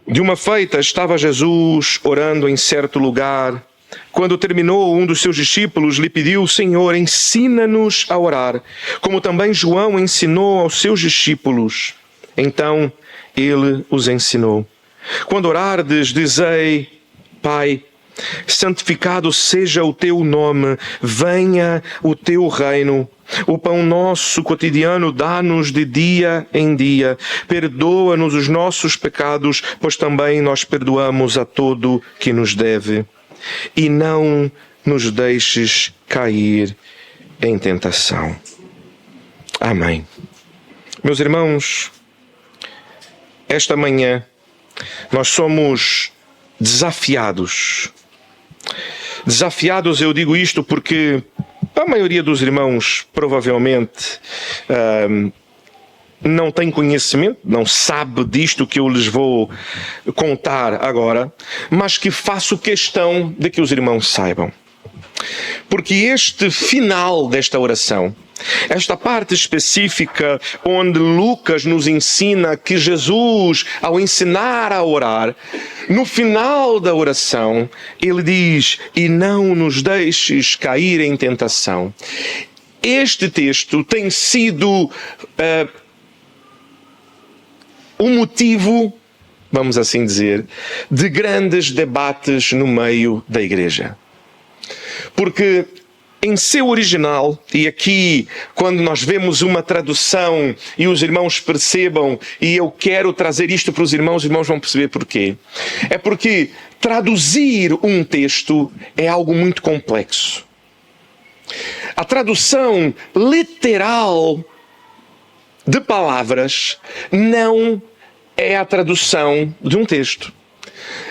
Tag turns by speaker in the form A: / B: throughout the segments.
A: De uma feita, estava Jesus orando em certo lugar. Quando terminou, um dos seus discípulos lhe pediu: Senhor, ensina-nos a orar, como também João ensinou aos seus discípulos. Então ele os ensinou: quando orardes, dizei: Pai, santificado seja o teu nome, venha o teu reino. O pão nosso cotidiano dá-nos de dia em dia. Perdoa-nos os nossos pecados, pois também nós perdoamos a todo que nos deve. E não nos deixes cair em tentação. Amém. Meus irmãos, esta manhã nós somos desafiados. Desafiados, eu digo isto porque a maioria dos irmãos provavelmente não tem conhecimento, não sabe disto que eu lhes vou contar agora, mas que faço questão de que os irmãos saibam. Porque este final desta oração, esta parte específica onde Lucas nos ensina que Jesus, ao ensinar a orar, no final da oração, ele diz: e não nos deixes cair em tentação. Este texto tem sido um motivo, vamos assim dizer, de grandes debates no meio da igreja. Porque em seu original, e aqui quando nós vemos uma tradução e os irmãos percebam, e eu quero trazer isto para os irmãos vão perceber porquê. É porque traduzir um texto é algo muito complexo. A tradução literal de palavras não é a tradução de um texto.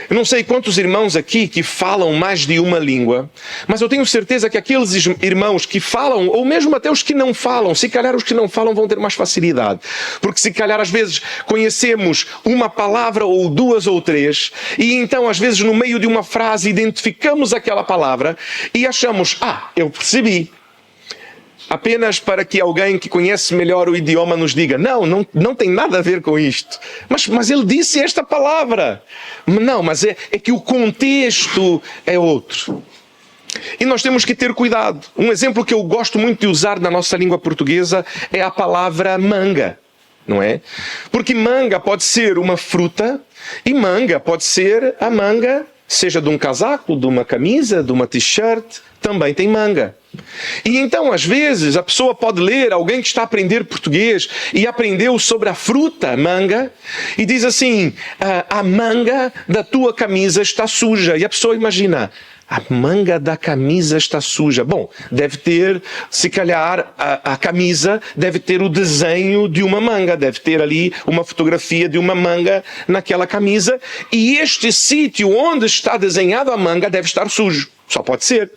A: Eu não sei quantos irmãos aqui que falam mais de uma língua, mas eu tenho certeza que aqueles irmãos que falam, ou mesmo até os que não falam, se calhar os que não falam vão ter mais facilidade. Porque se calhar às vezes conhecemos uma palavra ou duas ou três, e então às vezes no meio de uma frase identificamos aquela palavra e achamos: eu percebi. Apenas para que alguém que conhece melhor o idioma nos diga: não tem nada a ver com isto. Mas ele disse esta palavra. Não, mas é que o contexto é outro. E nós temos que ter cuidado. Um exemplo que eu gosto muito de usar na nossa língua portuguesa é a palavra manga. Não é? Porque manga pode ser uma fruta e manga pode ser a manga, seja de um casaco, de uma camisa, de uma t-shirt, também tem manga. E então, às vezes, a pessoa pode ler, alguém que está a aprender português e aprendeu sobre a fruta manga, e diz assim: a manga da tua camisa está suja. E a pessoa imagina: a manga da camisa está suja. Bom, deve ter, se calhar, a camisa deve ter o desenho de uma manga, deve ter ali uma fotografia de uma manga naquela camisa, e este sítio onde está desenhado a manga deve estar sujo. Só pode ser.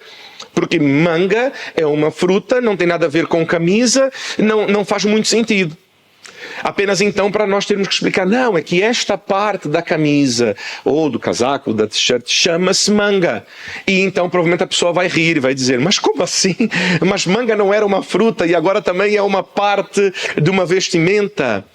A: Porque manga é uma fruta, não tem nada a ver com camisa, não faz muito sentido. Apenas então para nós termos que explicar: não, é que esta parte da camisa, ou do casaco, da t-shirt, chama-se manga. E então provavelmente a pessoa vai rir e vai dizer: mas como assim? Mas manga não era uma fruta e agora também é uma parte de uma vestimenta?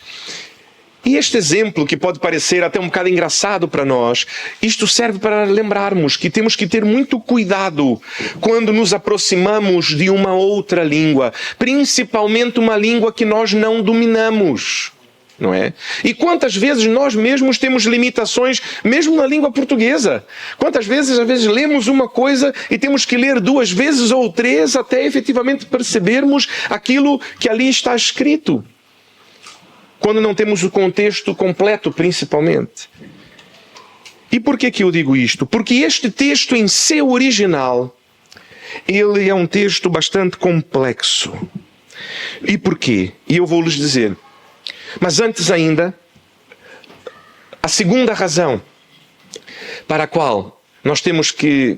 A: E este exemplo, que pode parecer até um bocado engraçado para nós, isto serve para lembrarmos que temos que ter muito cuidado quando nos aproximamos de uma outra língua, principalmente uma língua que nós não dominamos, não é? E quantas vezes nós mesmos temos limitações, mesmo na língua portuguesa? Quantas vezes, às vezes, lemos uma coisa e temos que ler 2 vezes ou 3 até efetivamente percebermos aquilo que ali está escrito? Quando não temos o contexto completo, principalmente. E por que eu digo isto? Porque este texto, em seu original, ele é um texto bastante complexo. E porquê? E eu vou lhes dizer. Mas antes ainda, a segunda razão para a qual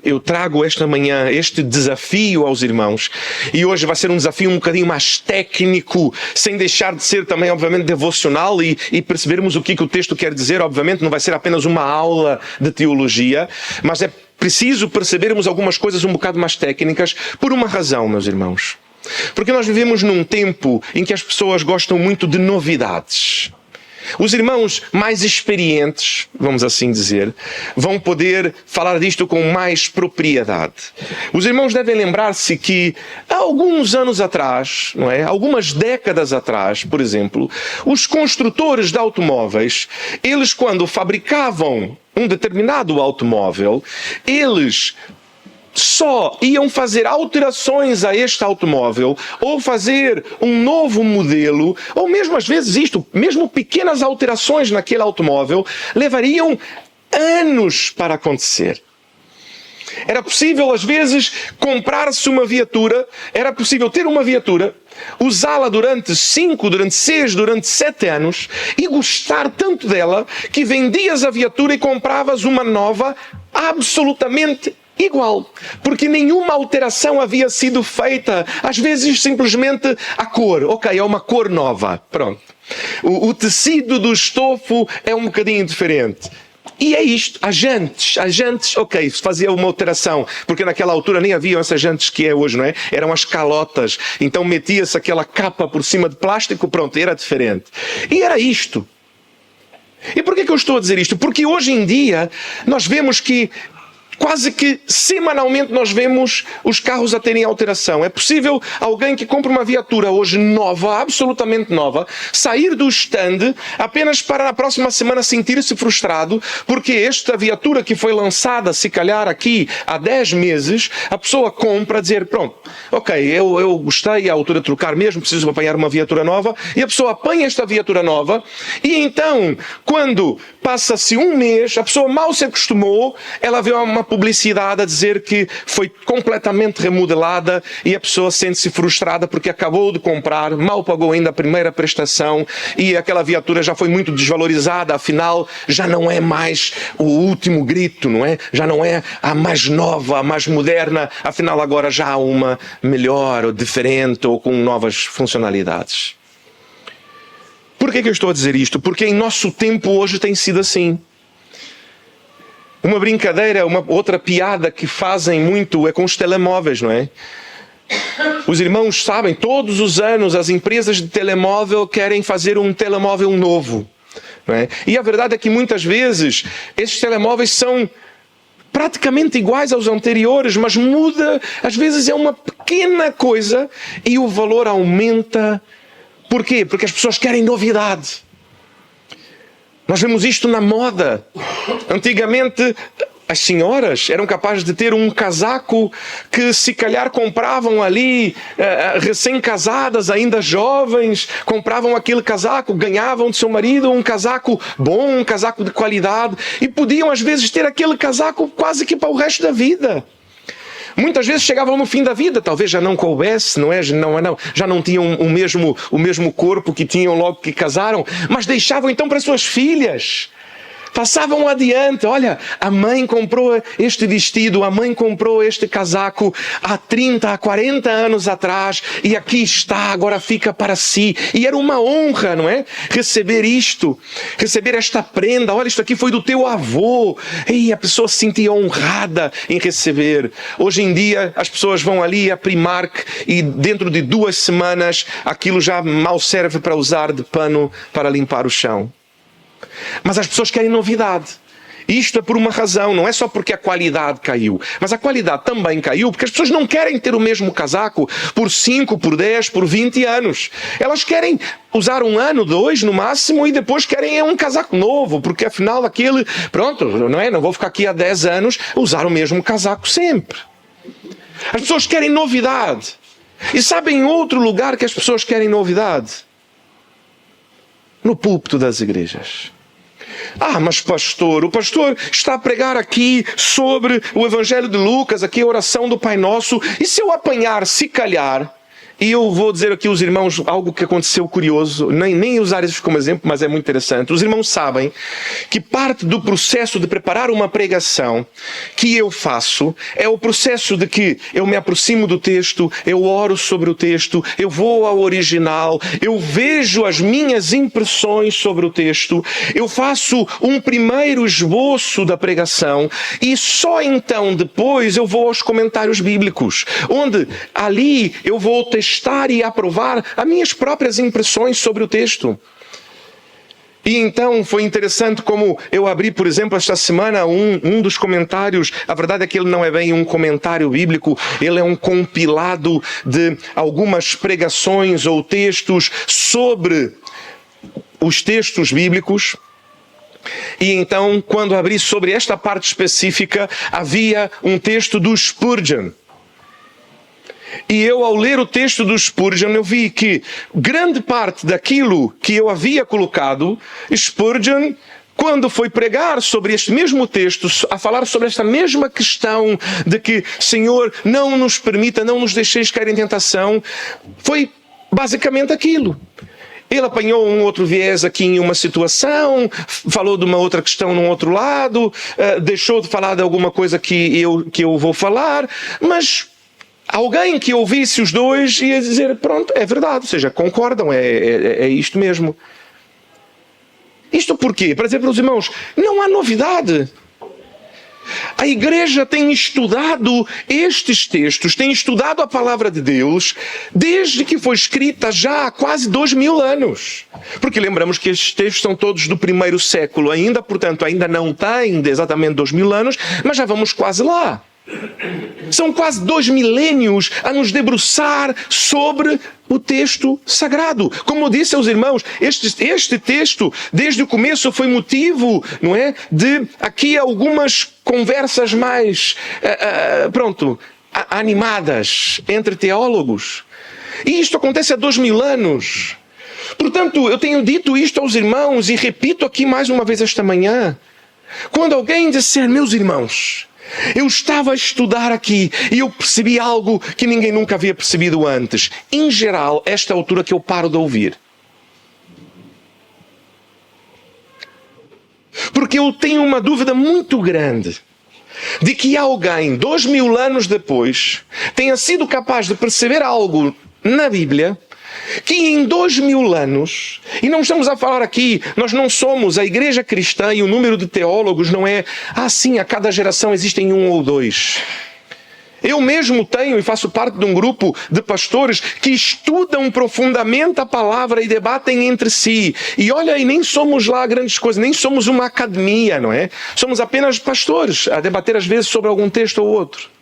A: eu trago esta manhã este desafio aos irmãos, e hoje vai ser um desafio um bocadinho mais técnico, sem deixar de ser também, obviamente, devocional e percebermos o que o texto quer dizer. Obviamente não vai ser apenas uma aula de teologia, mas é preciso percebermos algumas coisas um bocado mais técnicas, por uma razão, meus irmãos. Porque nós vivemos num tempo em que as pessoas gostam muito de novidades. Os irmãos mais experientes, vamos assim dizer, vão poder falar disto com mais propriedade. Os irmãos devem lembrar-se que há alguns anos atrás, não é? Algumas décadas atrás, por exemplo, os construtores de automóveis, eles quando fabricavam um determinado automóvel, eles só iam fazer alterações a este automóvel, ou fazer um novo modelo, ou mesmo às vezes mesmo pequenas alterações naquele automóvel, levariam anos para acontecer. Era possível, às vezes, comprar-se uma viatura, era possível ter uma viatura, usá-la durante 5, durante 6, durante 7 anos, e gostar tanto dela, que vendias a viatura e compravas uma nova absolutamente igual, porque nenhuma alteração havia sido feita. Às vezes simplesmente a cor, ok, é uma cor nova, pronto. O tecido do estofo é um bocadinho diferente. E é isto, as jantes, ok, se fazia uma alteração, porque naquela altura nem havia essas jantes que é hoje, não é? Eram as calotas, então metia-se aquela capa por cima de plástico, pronto, era diferente. E era isto. E por que eu estou a dizer isto? Porque hoje em dia nós vemos que quase que semanalmente nós vemos os carros a terem alteração. É possível alguém que compra uma viatura hoje nova, absolutamente nova, sair do stand apenas para na próxima semana sentir-se frustrado, porque esta viatura que foi lançada, se calhar aqui há 10 meses, a pessoa compra, dizer, pronto, ok, eu gostei, é a altura de trocar mesmo, preciso apanhar uma viatura nova, e a pessoa apanha esta viatura nova, e então, quando passa-se um mês, a pessoa mal se acostumou, ela vê uma publicidade a dizer que foi completamente remodelada e a pessoa sente-se frustrada porque acabou de comprar, mal pagou ainda a primeira prestação e aquela viatura já foi muito desvalorizada, afinal já não é mais o último grito, não é? Já não é a mais nova, a mais moderna, afinal agora já há uma melhor ou diferente ou com novas funcionalidades. Por que eu estou a dizer isto? Porque em nosso tempo hoje tem sido assim. Uma brincadeira, uma outra piada que fazem muito é com os telemóveis, não é? Os irmãos sabem, todos os anos as empresas de telemóvel querem fazer um telemóvel novo, não é? E a verdade é que muitas vezes esses telemóveis são praticamente iguais aos anteriores, mas muda, às vezes é uma pequena coisa e o valor aumenta. Por quê? Porque as pessoas querem novidade. Nós vemos isto na moda. Antigamente, as senhoras eram capazes de ter um casaco que se calhar compravam ali, recém-casadas, ainda jovens, compravam aquele casaco, ganhavam de seu marido um casaco bom, um casaco de qualidade, e podiam às vezes ter aquele casaco quase que para o resto da vida. Muitas vezes chegavam no fim da vida, talvez já não coubesse, não é? Já não tinham o mesmo corpo que tinham logo que casaram, mas deixavam então para suas filhas. Passavam adiante, olha, a mãe comprou este vestido, a mãe comprou este casaco há 30, há 40 anos atrás e aqui está, agora fica para si. E era uma honra, não é? Receber isto, receber esta prenda, olha, isto aqui foi do teu avô. E a pessoa se sentia honrada em receber. Hoje em dia as pessoas vão ali a Primark e dentro de 2 semanas aquilo já mal serve para usar de pano para limpar o chão. Mas as pessoas querem novidade. Isto é por uma razão, não é só porque a qualidade caiu, mas a qualidade também caiu porque as pessoas não querem ter o mesmo casaco por 5, por 10, por 20 anos. Elas querem usar 1 ano, 2 no máximo e depois querem um casaco novo, porque afinal aquele, pronto, não é? Não vou ficar aqui há 10 anos a usar o mesmo casaco sempre. As pessoas querem novidade. E sabem outro lugar que as pessoas querem novidade? No púlpito das igrejas. Ah, mas pastor, o pastor está a pregar aqui sobre o Evangelho de Lucas, aqui a oração do Pai Nosso, e se eu apanhar, se calhar, e eu vou dizer aqui aos irmãos algo que aconteceu curioso, nem usar isso como exemplo, mas é muito interessante. Os irmãos sabem que parte do processo de preparar uma pregação que eu faço é o processo de que eu me aproximo do texto, eu oro sobre o texto, eu vou ao original, eu vejo as minhas impressões sobre o texto, eu faço um primeiro esboço da pregação e só então depois eu vou aos comentários bíblicos, onde ali eu vou testar e aprovar as minhas próprias impressões sobre o texto. E então foi interessante como eu abri, por exemplo, esta semana um dos comentários. A verdade é que ele não é bem um comentário bíblico, ele é um compilado de algumas pregações ou textos sobre os textos bíblicos. E então, quando abri sobre esta parte específica, havia um texto do Spurgeon. E eu, ao ler o texto do Spurgeon, eu vi que grande parte daquilo que eu havia colocado, Spurgeon, quando foi pregar sobre este mesmo texto, a falar sobre esta mesma questão de que, Senhor, não nos permita, não nos deixeis cair em tentação, foi basicamente aquilo. Ele apanhou um outro viés aqui em uma situação, falou de uma outra questão num outro lado, deixou de falar de alguma coisa que eu vou falar, mas alguém que ouvisse os dois ia dizer, pronto, é verdade, ou seja, concordam, é isto mesmo. Isto porquê? Para dizer para os irmãos, não há novidade. A igreja tem estudado estes textos, tem estudado a palavra de Deus desde que foi escrita já há quase 2000 anos. Porque lembramos que estes textos são todos do primeiro século ainda, portanto ainda não tem exatamente 2000 anos, mas já vamos quase lá. São quase 2 milénios a nos debruçar sobre o texto sagrado. Como eu disse aos irmãos, este texto, desde o começo, foi motivo, não é, de aqui algumas conversas mais, animadas entre teólogos. E isto acontece há 2000 anos. Portanto, eu tenho dito isto aos irmãos e repito aqui mais uma vez esta manhã. Quando alguém disser, meus irmãos, eu estava a estudar aqui e eu percebi algo que ninguém nunca havia percebido antes. Em geral, esta é a altura que eu paro de ouvir. Porque eu tenho uma dúvida muito grande de que alguém, 2000 anos depois, tenha sido capaz de perceber algo na Bíblia que em 2000 anos, e não estamos a falar aqui, nós não somos a igreja cristã e o número de teólogos não é, sim, a cada geração existem 1 ou 2. Eu mesmo tenho e faço parte de um grupo de pastores que estudam profundamente a palavra e debatem entre si. E olha, e nem somos lá grandes coisas, nem somos uma academia, não é? Somos apenas pastores a debater às vezes sobre algum texto ou outro.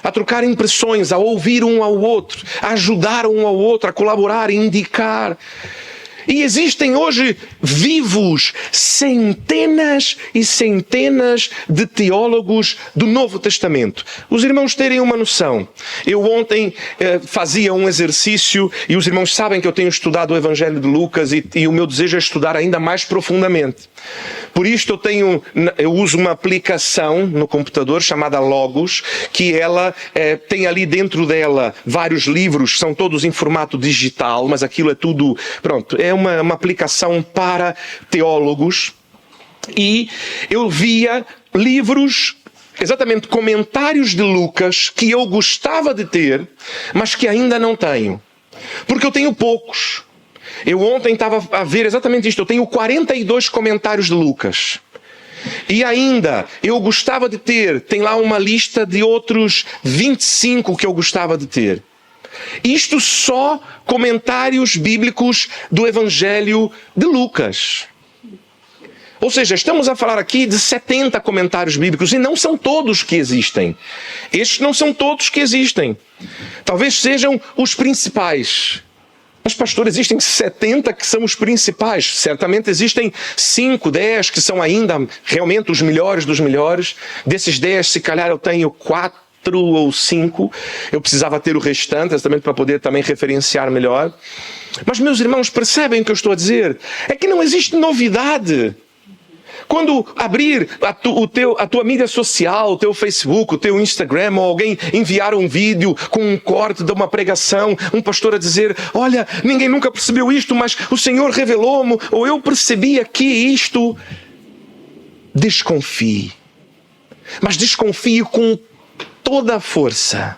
A: A trocar impressões, a ouvir um ao outro, a ajudar um ao outro, a colaborar, a indicar. E existem hoje vivos centenas e centenas de teólogos do Novo Testamento. Os irmãos terem uma noção. Eu ontem fazia um exercício e os irmãos sabem que eu tenho estudado o Evangelho de Lucas e o meu desejo é estudar ainda mais profundamente. Por isto eu uso uma aplicação no computador chamada Logos, que ela tem ali dentro dela vários livros, são todos em formato digital, mas aquilo é tudo, pronto, é uma aplicação para teólogos. E eu via livros, exatamente comentários de Lucas, que eu gostava de ter, mas que ainda não tenho. Porque eu tenho poucos. Eu ontem estava a ver exatamente isto. Eu tenho 42 comentários de Lucas. E ainda, eu gostava de ter, tem lá uma lista de outros 25 que eu gostava de ter. Isto só comentários bíblicos do Evangelho de Lucas. Ou seja, estamos a falar aqui de 70 comentários bíblicos e não são todos que existem. Estes não são todos que existem. Talvez sejam os principais. Mas, pastor, existem 70 que são os principais. Certamente existem 5, 10 que são ainda realmente os melhores dos melhores. Desses 10, se calhar eu tenho 4 ou 5. Eu precisava ter o restante, exatamente para poder também referenciar melhor. Mas, meus irmãos, percebem o que eu estou a dizer? É que não existe novidade. Quando abrir a tua mídia social, o teu Facebook, o teu Instagram, ou alguém enviar um vídeo com um corte de uma pregação, um pastor a dizer, olha, ninguém nunca percebeu isto, mas o Senhor revelou-me, ou eu percebi aqui isto, desconfie. Mas desconfie com toda a força.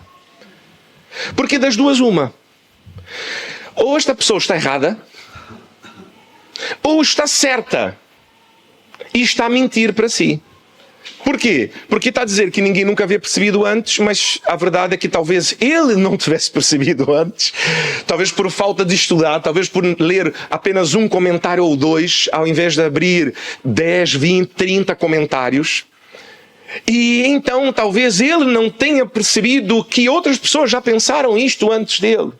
A: Porque das duas uma. Ou esta pessoa está errada, ou está certa. E está a mentir para si. Porquê? Porque está a dizer que ninguém nunca havia percebido antes, mas a verdade é que talvez ele não tivesse percebido antes, talvez por falta de estudar, talvez por ler apenas um comentário ou dois, ao invés de abrir 10, 20, 30 comentários. E então talvez ele não tenha percebido que outras pessoas já pensaram isto antes dele.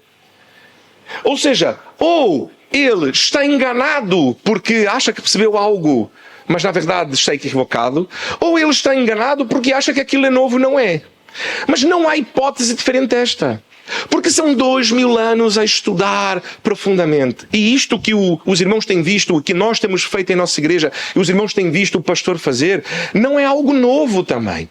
A: Ou seja, ou ele está enganado porque acha que percebeu algo, mas na verdade está equivocado, ou ele está enganado porque acha que aquilo é novo, não é. Mas não há hipótese diferente desta. Porque são 2000 anos a estudar profundamente. E isto que os irmãos têm visto, o que nós temos feito em nossa igreja, e os irmãos têm visto o pastor fazer, não é algo novo também.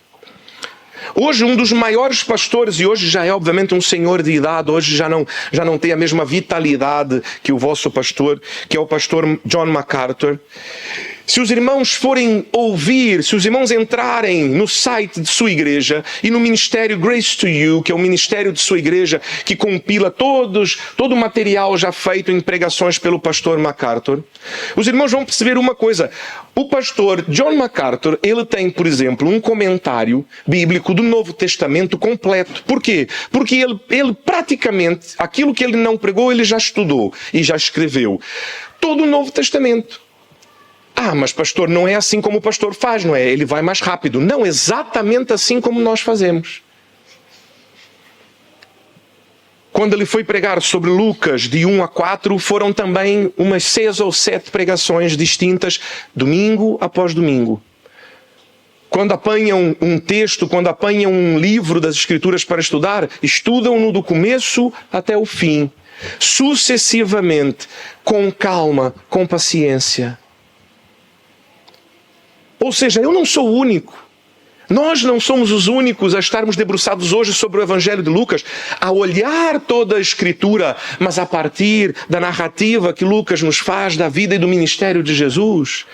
A: Hoje um dos maiores pastores, e hoje já é obviamente um senhor de idade, hoje já não tem a mesma vitalidade que o vosso pastor, que é o pastor John MacArthur. Se os irmãos forem ouvir, se os irmãos entrarem no site de sua igreja e no ministério Grace to You, que é o ministério de sua igreja que compila todo o material já feito em pregações pelo pastor MacArthur, os irmãos vão perceber uma coisa. O pastor John MacArthur, ele tem, por exemplo, um comentário bíblico do Novo Testamento completo. Por quê? Porque ele praticamente, aquilo que ele não pregou, ele já estudou e já escreveu. Todo o Novo Testamento. Ah, mas pastor, não é assim como o pastor faz, não é? Ele vai mais rápido. Não, exatamente assim como nós fazemos. Quando ele foi pregar sobre Lucas, de 1 a 4, foram também umas 6 ou 7 pregações distintas, domingo após domingo. Quando apanham um texto, quando apanham um livro das Escrituras para estudar, estudam-no do começo até o fim, sucessivamente, com calma, com paciência. Ou seja, eu não sou o único. Nós não somos os únicos a estarmos debruçados hoje sobre o Evangelho de Lucas, a olhar toda a Escritura, mas a partir da narrativa que Lucas nos faz da vida e do ministério de Jesus.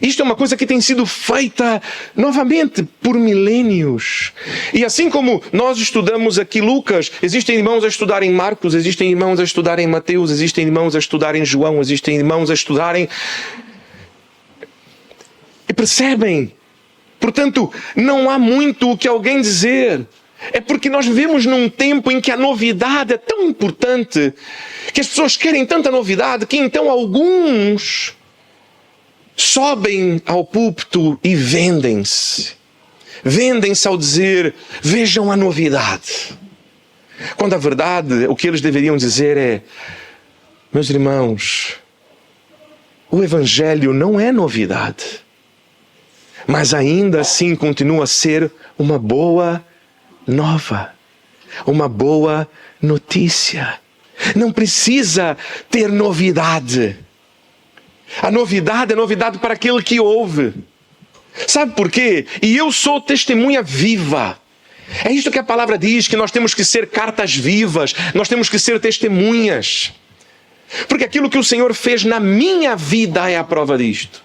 A: Isto é uma coisa que tem sido feita novamente por milênios. E assim como nós estudamos aqui Lucas, existem irmãos a estudar em Marcos, existem irmãos a estudar em Mateus, existem irmãos a estudar em João, existem irmãos a estudar em... E percebem? Portanto, não há muito o que alguém dizer. É porque nós vivemos num tempo em que a novidade é tão importante, que as pessoas querem tanta novidade, que então alguns sobem ao púlpito e vendem-se. Vendem-se ao dizer, vejam a novidade. Quando a verdade, o que eles deveriam dizer é, meus irmãos, o Evangelho não é novidade. Mas ainda assim continua a ser uma boa nova, uma boa notícia. Não precisa ter novidade. A novidade é novidade para aquele que ouve. Sabe por quê? E eu sou testemunha viva. É isto que a palavra diz, que nós temos que ser cartas vivas, nós temos que ser testemunhas. Porque aquilo que o Senhor fez na minha vida é a prova disto.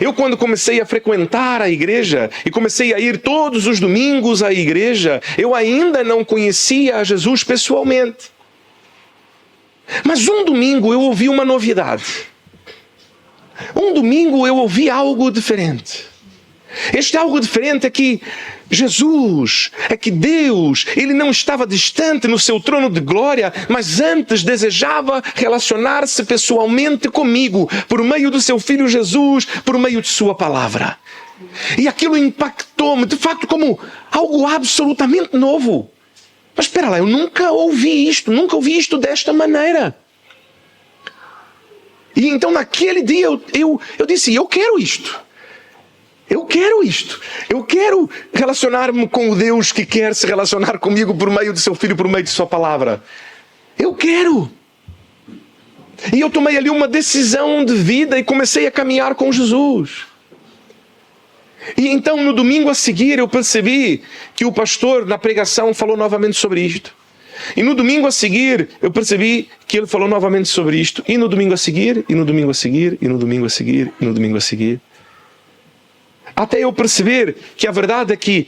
A: Eu, quando comecei a frequentar a igreja e comecei a ir todos os domingos à igreja, eu ainda não conhecia a Jesus pessoalmente. Mas um domingo eu ouvi uma novidade. Um domingo eu ouvi algo diferente. Este algo diferente é que Jesus, é que Deus, Ele não estava distante no seu trono de glória, mas antes desejava relacionar-se pessoalmente comigo, por meio do seu Filho Jesus, por meio de sua palavra. E aquilo impactou-me, de facto, como algo absolutamente novo. Mas espera lá, eu nunca ouvi isto desta maneira. E então naquele dia eu disse, eu quero isto. Eu quero isto. Eu quero relacionar-me com o Deus que quer se relacionar comigo por meio de seu Filho, por meio de sua palavra. Eu quero. E eu tomei ali uma decisão de vida e comecei a caminhar com Jesus. E então no domingo a seguir eu percebi que o pastor na pregação falou novamente sobre isto. E no domingo a seguir eu percebi que ele falou novamente sobre isto. E no domingo a seguir, e no domingo a seguir, e no domingo a seguir, e no domingo a seguir. Até eu perceber que a verdade é que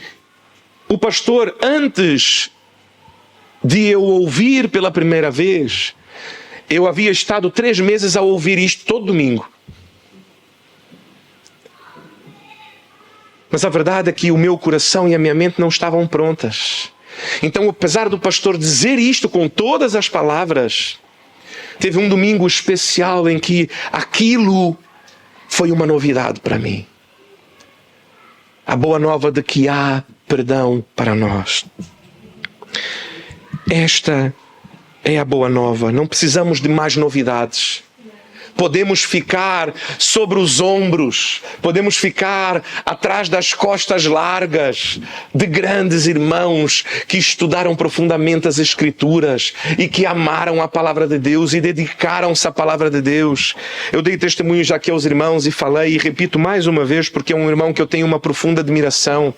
A: o pastor, antes de eu ouvir pela primeira vez, eu havia estado 3 meses a ouvir isto todo domingo. Mas a verdade é que o meu coração e a minha mente não estavam prontas. Então, apesar do pastor dizer isto com todas as palavras, teve um domingo especial em que aquilo foi uma novidade para mim. A boa nova de que há perdão para nós. Esta é a boa nova. Não precisamos de mais novidades. Podemos ficar sobre os ombros, podemos ficar atrás das costas largas de grandes irmãos que estudaram profundamente as Escrituras e que amaram a palavra de Deus e dedicaram-se à palavra de Deus. Eu dei testemunho já aqui aos irmãos e falei e repito mais uma vez porque é um irmão que eu tenho uma profunda admiração.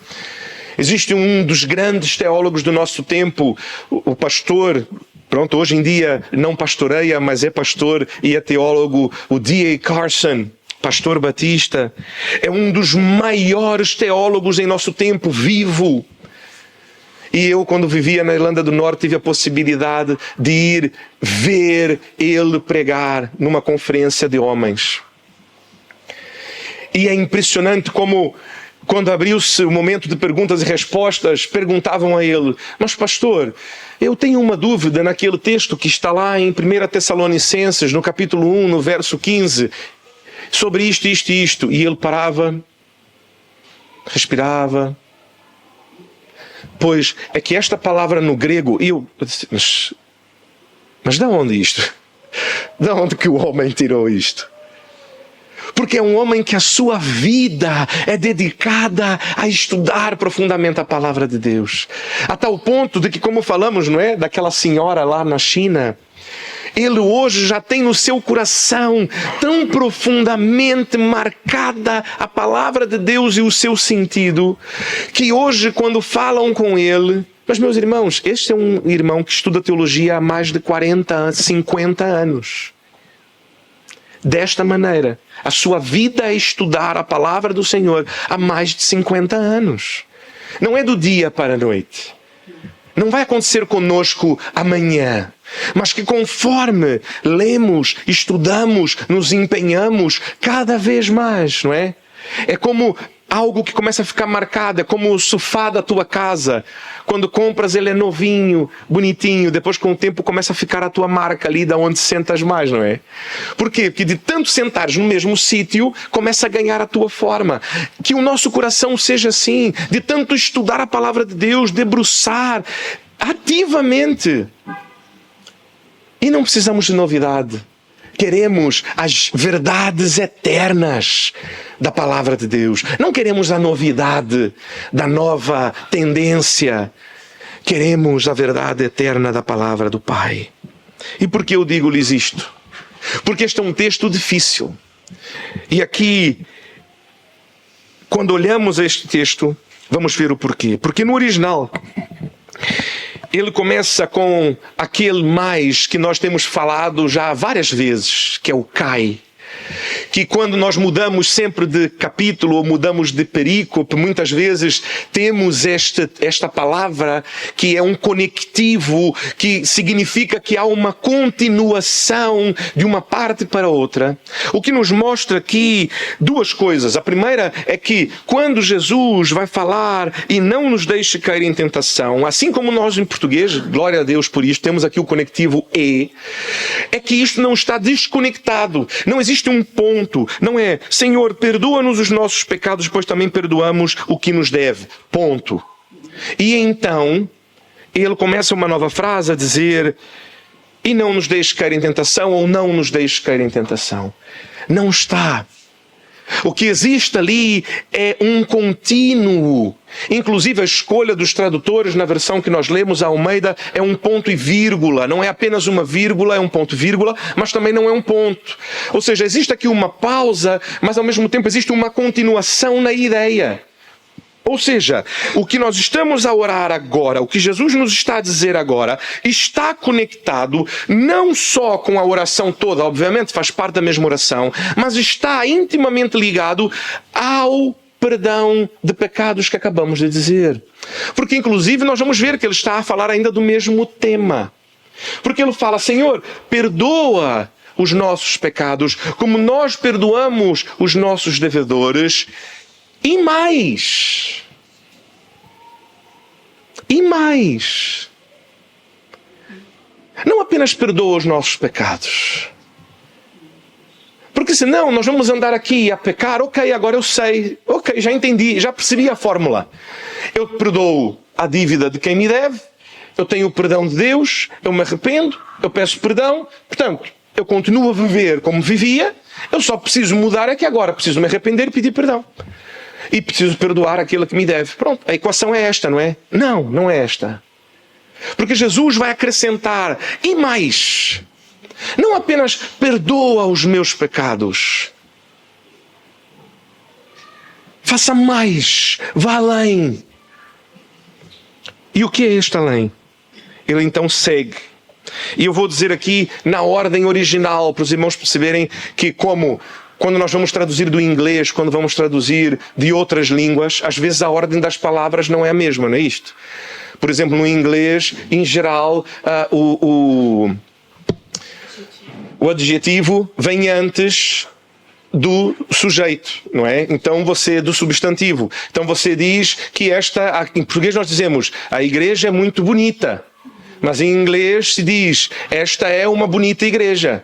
A: Existe um dos grandes teólogos do nosso tempo, o pastor... Pronto, hoje em dia não pastoreia, mas é pastor e é teólogo, o D.A. Carson, pastor batista. É um dos maiores teólogos em nosso tempo, vivo. E eu, quando vivia na Irlanda do Norte, tive a possibilidade de ir ver ele pregar numa conferência de homens. E é impressionante como... Quando abriu-se o momento de perguntas e respostas, perguntavam a ele: mas pastor, eu tenho uma dúvida naquele texto que está lá em 1 Tessalonicenses, no capítulo 1, no verso 15, sobre isto, isto e isto. E ele parava, respirava. Pois é que esta palavra no grego, eu disse, mas de onde isto? De onde que o homem tirou isto? Porque é um homem que a sua vida é dedicada a estudar profundamente a palavra de Deus. A tal ponto de que, como falamos, não é? Daquela senhora lá na China. Ele hoje já tem no seu coração tão profundamente marcada a palavra de Deus e o seu sentido, que hoje quando falam com ele... Mas meus irmãos, este é um irmão que estuda teologia há mais de 40, 50 anos. Desta maneira, a sua vida é estudar a palavra do Senhor há mais de 50 anos. Não é do dia para a noite. Não vai acontecer conosco amanhã. Mas que conforme lemos, estudamos, nos empenhamos cada vez mais, não é? É como algo que começa a ficar marcado, é como o sofá da tua casa. Quando compras ele é novinho, bonitinho, depois com o tempo começa a ficar a tua marca ali de onde sentas mais, não é? Por quê? Porque de tanto sentares no mesmo sítio, começa a ganhar a tua forma. Que o nosso coração seja assim, de tanto estudar a palavra de Deus, debruçar ativamente. E não precisamos de novidade. Queremos as verdades eternas da palavra de Deus. Não queremos a novidade da nova tendência. Queremos a verdade eterna da palavra do Pai. E por que eu digo-lhes isto? Porque este é um texto difícil. E aqui, quando olhamos este texto, vamos ver o porquê. Porque no original... ele começa com aquele mais que nós temos falado já várias vezes, que é o Kai. Que quando nós mudamos sempre de capítulo ou mudamos de perícope, muitas vezes temos esta palavra que é um conectivo, que significa que há uma continuação de uma parte para outra. O que nos mostra aqui duas coisas. A primeira é que quando Jesus vai falar e não nos deixe cair em tentação, assim como nós em português, glória a Deus por isto, temos aqui o conectivo E, é que isto não está desconectado. Não existe um ponto. Não é, Senhor, perdoa-nos os nossos pecados, pois também perdoamos o que nos deve. Ponto. E então, ele começa uma nova frase a dizer, e não nos deixe cair em tentação, ou não nos deixe cair em tentação. Não está. O que existe ali é um contínuo. Inclusive a escolha dos tradutores na versão que nós lemos, a Almeida, é um ponto e vírgula. Não é apenas uma vírgula, é um ponto e vírgula, mas também não é um ponto. Ou seja, existe aqui uma pausa, mas ao mesmo tempo existe uma continuação na ideia. Ou seja, o que nós estamos a orar agora, o que Jesus nos está a dizer agora, está conectado não só com a oração toda, obviamente faz parte da mesma oração, mas está intimamente ligado ao perdão de pecados que acabamos de dizer. Porque inclusive nós vamos ver que ele está a falar ainda do mesmo tema. Porque ele fala, Senhor, perdoa os nossos pecados, como nós perdoamos os nossos devedores. E mais. E mais. Não apenas perdoa os nossos pecados. Porque senão nós vamos andar aqui a pecar. Ok, agora eu sei. Ok, já entendi, já percebi a fórmula. Eu perdoo a dívida de quem me deve. Eu tenho o perdão de Deus. Eu me arrependo. Eu peço perdão. Portanto, eu continuo a viver como vivia. Eu só preciso mudar aqui agora. Preciso me arrepender e pedir perdão. E preciso perdoar aquilo que me deve. Pronto, a equação é esta, não é? Não, não é esta. Porque Jesus vai acrescentar, e mais, não apenas perdoa os meus pecados, faça mais, vá além. E o que é este além? Ele então segue. E eu vou dizer aqui na ordem original, para os irmãos perceberem que quando nós vamos traduzir do inglês, quando vamos traduzir de outras línguas, às vezes a ordem das palavras não é a mesma, não é isto? Por exemplo, no inglês, em geral, o adjetivo vem antes do sujeito, não é? Então do substantivo. Então você diz que em português nós dizemos, a igreja é muito bonita. Mas em inglês se diz, esta é uma bonita igreja.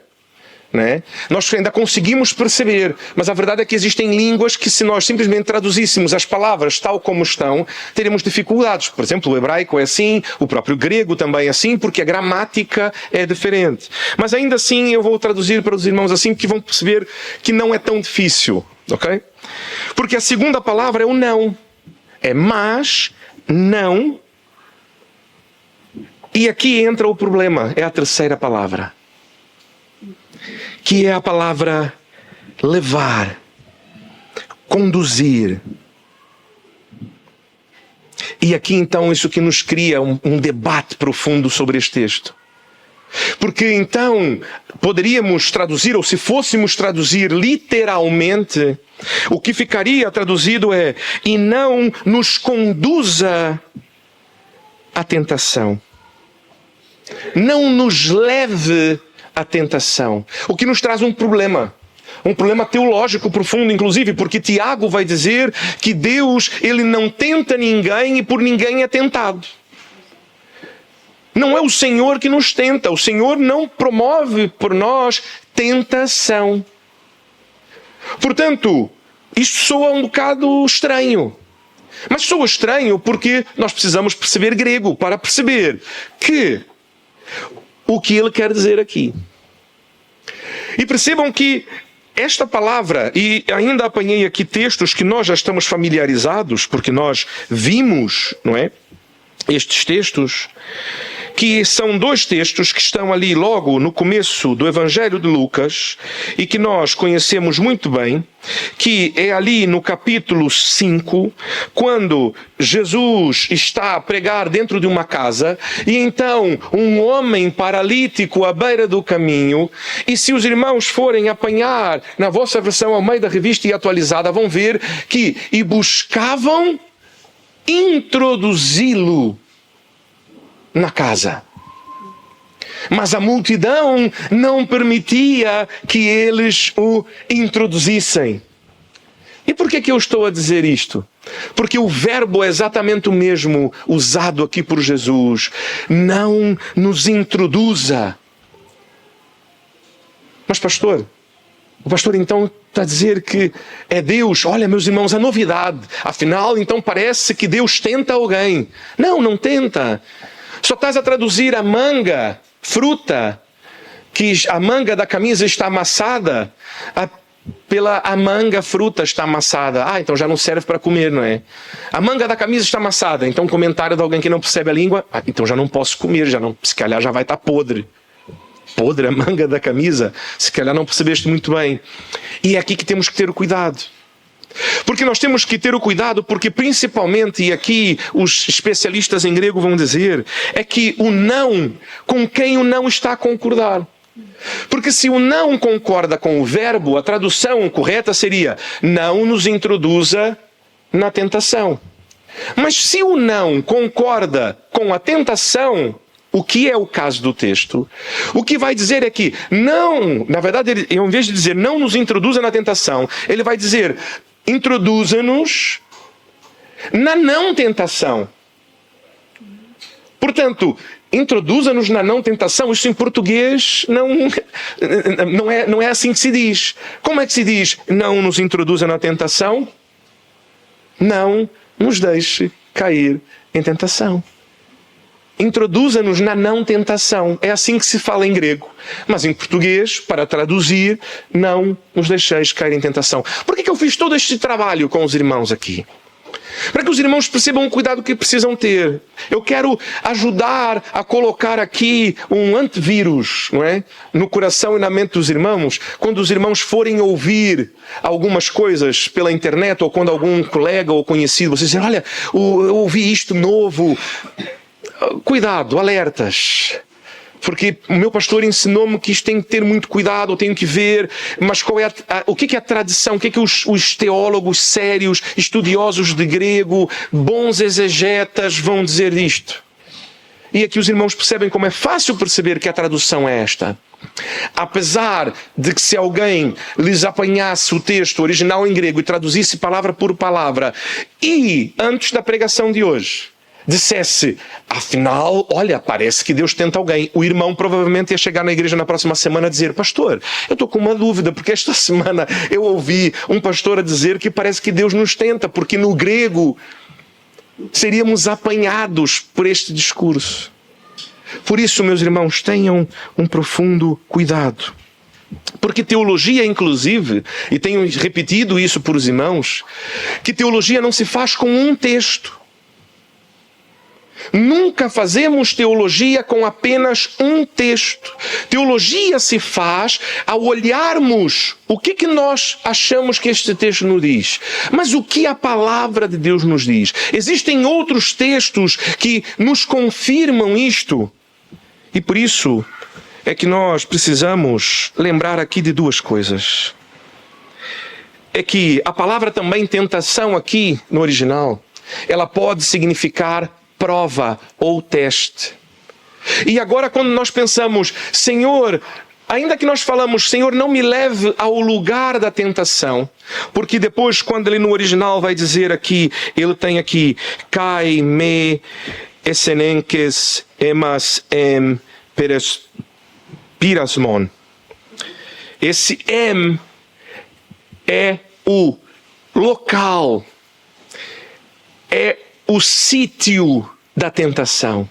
A: Né? Nós ainda conseguimos perceber, mas a verdade é que existem línguas que, se nós simplesmente traduzíssemos as palavras tal como estão, teríamos dificuldades. Por exemplo, o hebraico é assim, o próprio grego também é assim, porque a gramática é diferente. Mas ainda assim eu vou traduzir para os irmãos assim, porque vão perceber que não é tão difícil, ok? Porque a segunda palavra é o não. É mas, não. E aqui entra o problema, é a terceira palavra. Que é a palavra levar, conduzir. E aqui então isso que nos cria um debate profundo sobre este texto. Porque então poderíamos traduzir, ou se fôssemos traduzir literalmente, o que ficaria traduzido é: e não nos conduza à tentação. Não nos leve a tentação. O que nos traz um problema teológico profundo, inclusive, porque Tiago vai dizer que Deus, ele não tenta ninguém e por ninguém é tentado. Não é o Senhor que nos tenta. O Senhor não promove por nós tentação. Portanto, isto soa um bocado estranho. Mas soa estranho porque nós precisamos perceber grego para perceber o que ele quer dizer aqui. E percebam que esta palavra, e ainda apanhei aqui textos que nós já estamos familiarizados, porque nós vimos, não é? Estes textos, que são dois textos que estão ali logo no começo do Evangelho de Lucas e que nós conhecemos muito bem, que é ali no capítulo 5, quando Jesus está a pregar dentro de uma casa e então um homem paralítico à beira do caminho, e se os irmãos forem apanhar na vossa versão Almeida Revista e Atualizada, vão ver que e buscavam introduzi-lo na casa. Mas a multidão não permitia que eles o introduzissem. E por que eu estou a dizer isto? Porque o verbo é exatamente o mesmo usado aqui por Jesus. Não nos introduza. Mas pastor, o pastor então está a dizer que é Deus. Olha, meus irmãos, a novidade. Afinal, então parece que Deus tenta alguém. Não, não tenta. Só estás a traduzir a manga, fruta, que a manga da camisa está amassada, a manga, fruta está amassada. Então já não serve para comer, não é? A manga da camisa está amassada. Então comentário de alguém que não percebe a língua, então já não posso comer, se calhar já vai estar podre. Podre a manga da camisa, se calhar não percebeste muito bem. E é aqui que temos que ter o cuidado. Porque nós temos que ter o cuidado, porque principalmente, e aqui os especialistas em grego vão dizer, é que o não, com quem o não está a concordar. Porque se o não concorda com o verbo, a tradução correta seria: não nos introduza na tentação. Mas se o não concorda com a tentação, o que é o caso do texto, o que vai dizer é que não, na verdade, ele, ao invés de dizer não nos introduza na tentação, ele vai dizer: introduza-nos na não tentação. Portanto, introduza-nos na não tentação. Isso em português não é assim que se diz. Como é que se diz não nos introduza na tentação? Não nos deixe cair em tentação. Introduza-nos na não tentação. É assim que se fala em grego. Mas em português, para traduzir, não nos deixeis cair em tentação. Por que eu fiz todo este trabalho com os irmãos aqui? Para que os irmãos percebam o cuidado que precisam ter. Eu quero ajudar a colocar aqui um antivírus, não é? No coração e na mente dos irmãos. Quando os irmãos forem ouvir algumas coisas pela internet, ou quando algum colega ou conhecido, vocês dizem, olha, eu ouvi isto novo. Cuidado, alertas. Porque o meu pastor ensinou-me que isto tem que ter muito cuidado, eu tenho que ver, mas qual é o que é a tradição, o que é que os teólogos sérios, estudiosos de grego, bons exegetas vão dizer disto? E aqui os irmãos percebem como é fácil perceber que a tradução é esta. Apesar de que se alguém lhes apanhasse o texto original em grego e traduzisse palavra por palavra, e antes da pregação de hoje dissesse, afinal, olha, parece que Deus tenta alguém. O irmão provavelmente ia chegar na igreja na próxima semana a dizer, pastor, eu estou com uma dúvida, porque esta semana eu ouvi um pastor a dizer que parece que Deus nos tenta, porque no grego seríamos apanhados por este discurso. Por isso, meus irmãos, tenham um profundo cuidado. Porque teologia, inclusive, e tenho repetido isso para os irmãos, que teologia não se faz com um texto. Nunca fazemos teologia com apenas um texto. Teologia se faz ao olharmos o que nós achamos que este texto nos diz. Mas o que a palavra de Deus nos diz? Existem outros textos que nos confirmam isto. E por isso é que nós precisamos lembrar aqui de duas coisas. É que a palavra também tentação aqui no original, ela pode significar prova ou teste. E agora quando nós pensamos, Senhor, ainda que nós falamos, Senhor, não me leve ao lugar da tentação, porque depois quando ele no original vai dizer aqui, ele tem aqui, kai me essenenkes emas em pirasmon. Esse em é o local, é o sítio da tentação.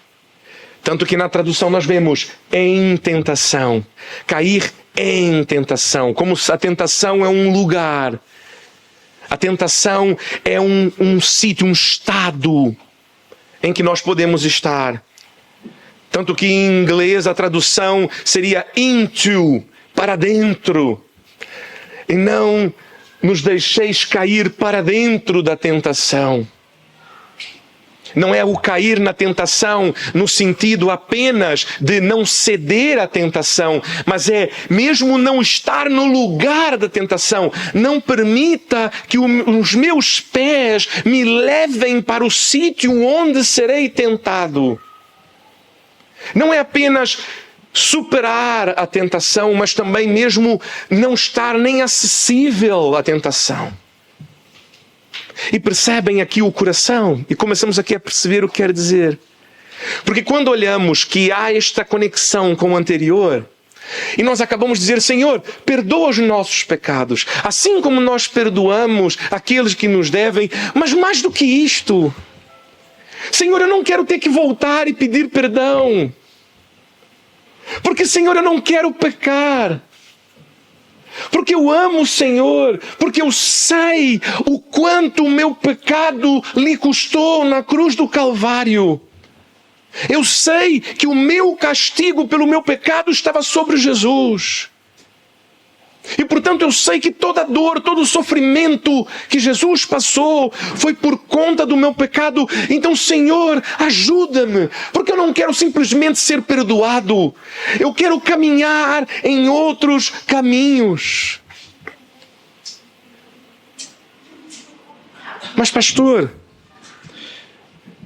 A: Tanto que na tradução nós vemos em tentação, cair em tentação, como se a tentação é um lugar. A tentação é um sítio, um estado em que nós podemos estar. Tanto que em inglês a tradução seria into, para dentro. E não nos deixeis cair para dentro da tentação. Não é o cair na tentação no sentido apenas de não ceder à tentação, mas é mesmo não estar no lugar da tentação. Não permita que os meus pés me levem para o sítio onde serei tentado. Não é apenas superar a tentação, mas também mesmo não estar nem acessível à tentação. E percebem aqui o coração, e começamos aqui a perceber o que quer dizer. Porque quando olhamos que há esta conexão com o anterior, e nós acabamos de dizer, Senhor, perdoa os nossos pecados, assim como nós perdoamos aqueles que nos devem, mas mais do que isto, Senhor, eu não quero ter que voltar e pedir perdão, porque, Senhor, eu não quero pecar. Porque eu amo o Senhor, porque eu sei o quanto o meu pecado lhe custou na cruz do Calvário. Eu sei que o meu castigo pelo meu pecado estava sobre Jesus. E portanto eu sei que toda dor, todo o sofrimento que Jesus passou foi por conta do meu pecado. Então, Senhor, ajuda-me, porque eu não quero simplesmente ser perdoado. Eu quero caminhar em outros caminhos. Mas pastor,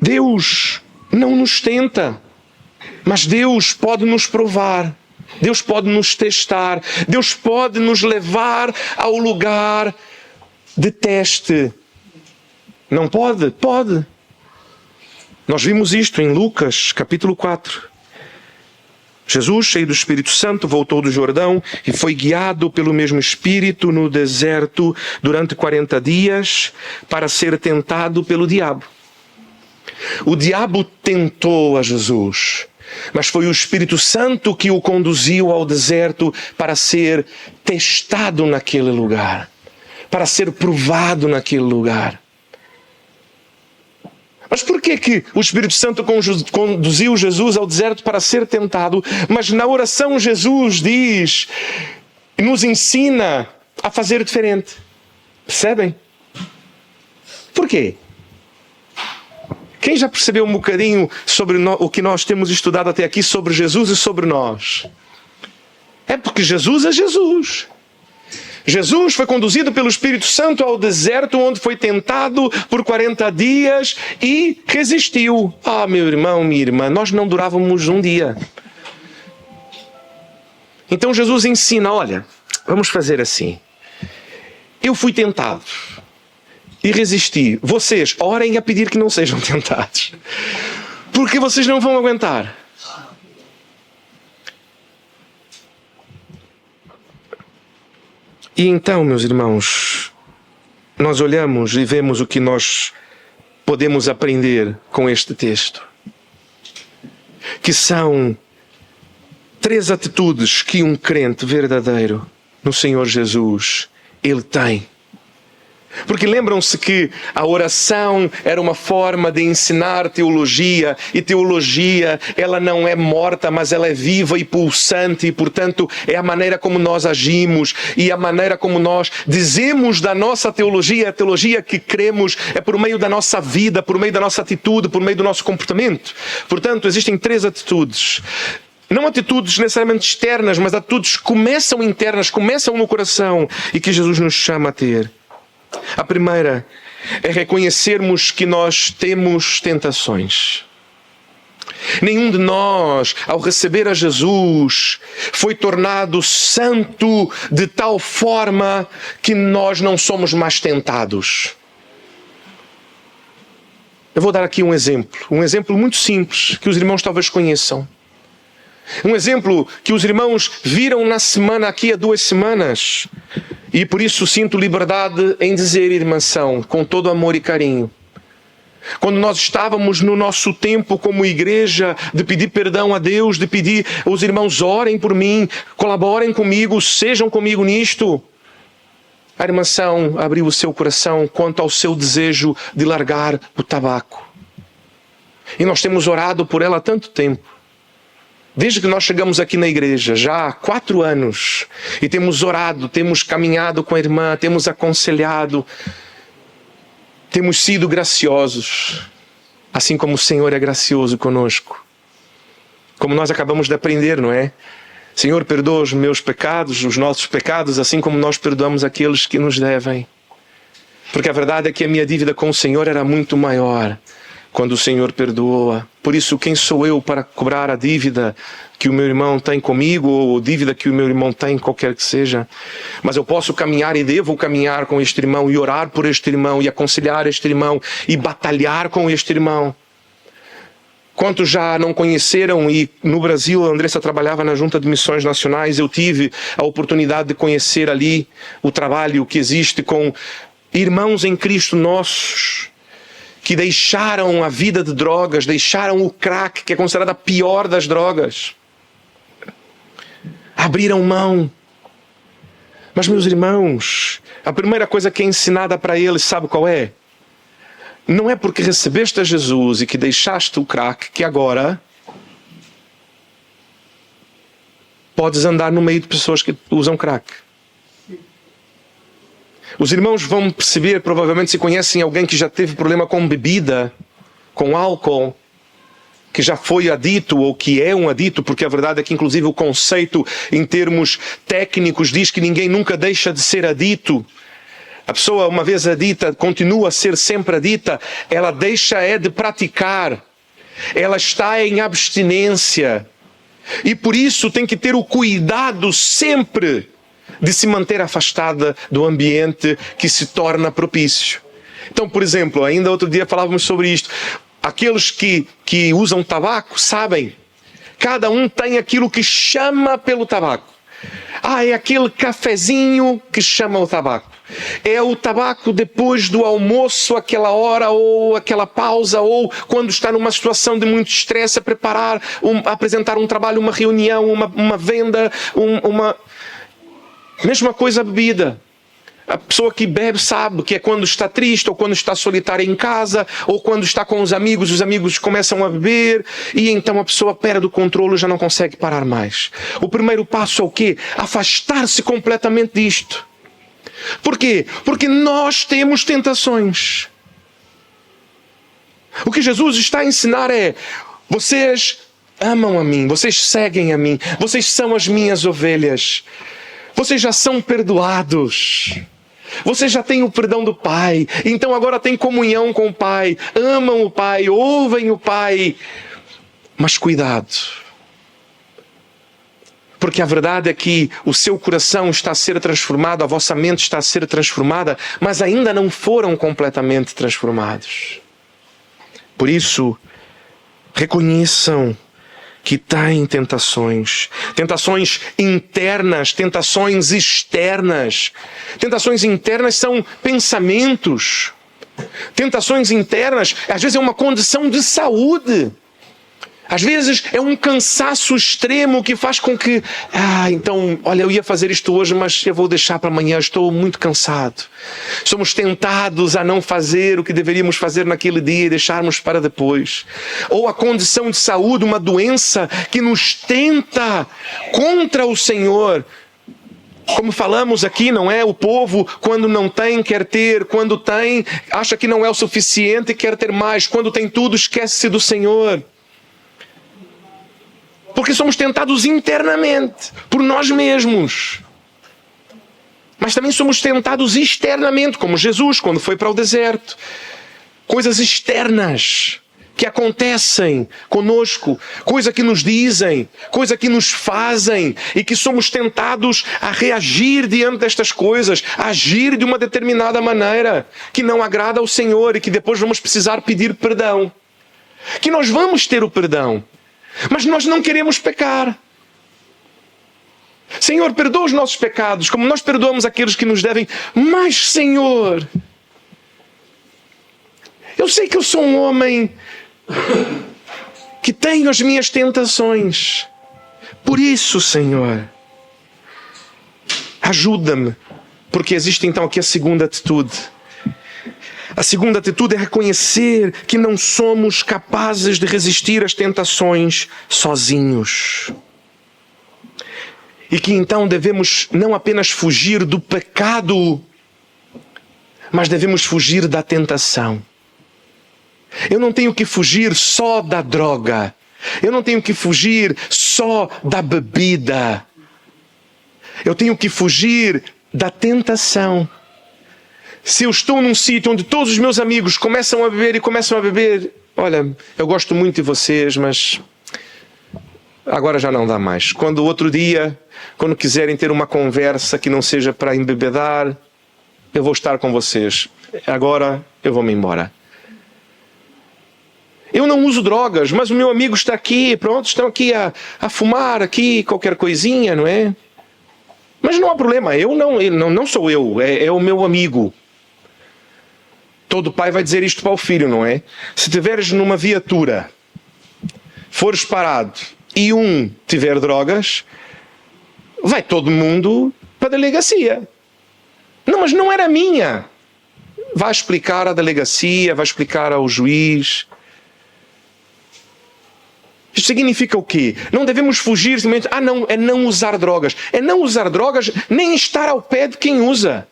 A: Deus não nos tenta, mas Deus pode nos provar. Deus pode nos testar, Deus pode nos levar ao lugar deteste. Não pode? Pode. Nós vimos isto em Lucas, capítulo 4. Jesus, cheio do Espírito Santo, voltou do Jordão e foi guiado pelo mesmo Espírito no deserto durante 40 dias para ser tentado pelo diabo. O diabo tentou a Jesus, mas foi o Espírito Santo que o conduziu ao deserto para ser testado naquele lugar, para ser provado naquele lugar. Mas por que o Espírito Santo conduziu Jesus ao deserto para ser tentado? Mas na oração Jesus diz, nos ensina a fazer diferente. Percebem? Por quê? Quem já percebeu um bocadinho sobre o que nós temos estudado até aqui sobre Jesus e sobre nós? É porque Jesus é Jesus. Jesus foi conduzido pelo Espírito Santo ao deserto, onde foi tentado por 40 dias e resistiu. Ah, meu irmão, minha irmã, nós não durávamos um dia. Então Jesus ensina, olha, vamos fazer assim. Eu fui tentado e resisti. Vocês orem a pedir que não sejam tentados, porque vocês não vão aguentar. E então, meus irmãos, nós olhamos e vemos o que nós podemos aprender com este texto. Que são 3 atitudes que um crente verdadeiro no Senhor Jesus, ele tem. Porque lembram-se que a oração era uma forma de ensinar teologia, e teologia, ela não é morta, mas ela é viva e pulsante, e portanto é a maneira como nós agimos, e a maneira como nós dizemos da nossa teologia, a teologia que cremos é por meio da nossa vida, por meio da nossa atitude, por meio do nosso comportamento. Portanto, existem 3 atitudes. Não atitudes necessariamente externas, mas atitudes que começam internas, começam no coração, e que Jesus nos chama a ter. A primeira é reconhecermos que nós temos tentações. Nenhum de nós, ao receber a Jesus, foi tornado santo de tal forma que nós não somos mais tentados. Eu vou dar aqui um exemplo muito simples, que os irmãos talvez conheçam. Um exemplo que os irmãos viram na semana, aqui há 2 semanas. E por isso sinto liberdade em dizer, irmãção, com todo amor e carinho. Quando nós estávamos no nosso tempo como igreja, de pedir perdão a Deus, de pedir os irmãos orem por mim, colaborem comigo, sejam comigo nisto. A irmãção abriu o seu coração quanto ao seu desejo de largar o tabaco. E nós temos orado por ela há tanto tempo. Desde que nós chegamos aqui na igreja, já há 4 anos, e temos orado, temos caminhado com a irmã, temos aconselhado, temos sido graciosos, assim como o Senhor é gracioso conosco. Como nós acabamos de aprender, não é? Senhor, perdoa os meus pecados, os nossos pecados, assim como nós perdoamos aqueles que nos devem. Porque a verdade é que a minha dívida com o Senhor era muito maior quando o Senhor perdoa. Por isso, quem sou eu para cobrar a dívida que o meu irmão tem comigo, ou a dívida que o meu irmão tem, qualquer que seja? Mas eu posso caminhar e devo caminhar com este irmão, e orar por este irmão, e aconselhar este irmão, e batalhar com este irmão. Quantos já não conheceram, e no Brasil a Andressa trabalhava na Junta de Missões Nacionais, eu tive a oportunidade de conhecer ali o trabalho que existe com irmãos em Cristo nossos, que deixaram a vida de drogas, deixaram o crack, que é considerada a pior das drogas. Abriram mão. Mas, meus irmãos, a primeira coisa que é ensinada para eles, sabe qual é? Não é porque recebeste a Jesus e que deixaste o crack, que agora podes andar no meio de pessoas que usam crack. Os irmãos vão perceber, provavelmente, se conhecem alguém que já teve problema com bebida, com álcool, que já foi adito ou que é um adito, porque a verdade é que, inclusive, o conceito, em termos técnicos, diz que ninguém nunca deixa de ser adito. A pessoa, uma vez adita, continua a ser sempre adita, ela deixa de praticar, ela está em abstinência. E por isso tem que ter o cuidado sempre de se manter afastada do ambiente que se torna propício. Então, por exemplo, ainda outro dia falávamos sobre isto. Aqueles que usam tabaco sabem, cada um tem aquilo que chama pelo tabaco. É aquele cafezinho que chama o tabaco. É o tabaco depois do almoço, aquela hora, ou aquela pausa, ou quando está numa situação de muito estresse, a apresentar um trabalho, uma reunião, uma venda, Mesma coisa a bebida. A pessoa que bebe sabe que é quando está triste, ou quando está solitária em casa, ou quando está com os amigos começam a beber, e então a pessoa perde o controle e já não consegue parar mais. O primeiro passo é o quê? Afastar-se completamente disto. Por quê? Porque nós temos tentações. O que Jesus está a ensinar é: vocês amam a mim, vocês seguem a mim, vocês são as minhas ovelhas, vocês já são perdoados. Vocês já têm o perdão do Pai, então agora têm comunhão com o Pai, amam o Pai, ouvem o Pai. Mas cuidado, porque a verdade é que o seu coração está a ser transformado, a vossa mente está a ser transformada, mas ainda não foram completamente transformados. Por isso, reconheçam que têm tentações internas, tentações externas. Tentações internas são pensamentos. Tentações internas, às vezes é uma condição de saúde. Às vezes é um cansaço extremo que faz com que... então, olha, eu ia fazer isto hoje, mas eu vou deixar para amanhã, estou muito cansado. Somos tentados a não fazer o que deveríamos fazer naquele dia e deixarmos para depois. Ou a condição de saúde, uma doença que nos tenta contra o Senhor. Como falamos aqui, não é? O povo, quando não tem, quer ter. Quando tem, acha que não é o suficiente e quer ter mais. Quando tem tudo, esquece-se do Senhor. Porque somos tentados internamente, por nós mesmos. Mas também somos tentados externamente, como Jesus, quando foi para o deserto. Coisas externas que acontecem conosco, coisa que nos dizem, coisa que nos fazem, e que somos tentados a reagir diante destas coisas, a agir de uma determinada maneira, que não agrada ao Senhor e que depois vamos precisar pedir perdão. Que nós vamos ter o perdão. Mas nós não queremos pecar. Senhor, perdoa os nossos pecados, como nós perdoamos aqueles que nos devem. Mas, Senhor, eu sei que eu sou um homem que tenho as minhas tentações. Por isso, Senhor, ajuda-me. Porque existe então aqui a segunda atitude. A segunda atitude é reconhecer que não somos capazes de resistir às tentações sozinhos. E que então devemos não apenas fugir do pecado, mas devemos fugir da tentação. Eu não tenho que fugir só da droga. Eu não tenho que fugir só da bebida. Eu tenho que fugir da tentação. Se eu estou num sítio onde todos os meus amigos começam a beber, olha, eu gosto muito de vocês, mas agora já não dá mais. Quando outro dia, quando quiserem ter uma conversa que não seja para embebedar, eu vou estar com vocês. Agora eu vou-me embora. Eu não uso drogas, mas o meu amigo está aqui, pronto, estão aqui a fumar aqui, qualquer coisinha, não é? Mas não há problema, não sou eu, é o meu amigo. Todo pai vai dizer isto para o filho, não é? Se tiveres numa viatura, fores parado e um tiver drogas, vai todo mundo para a delegacia. Não, mas não era minha. Vai explicar à delegacia, vai explicar ao juiz. Isto significa o quê? Não devemos fugir simplesmente, é não usar drogas. É não usar drogas, nem estar ao pé de quem usa.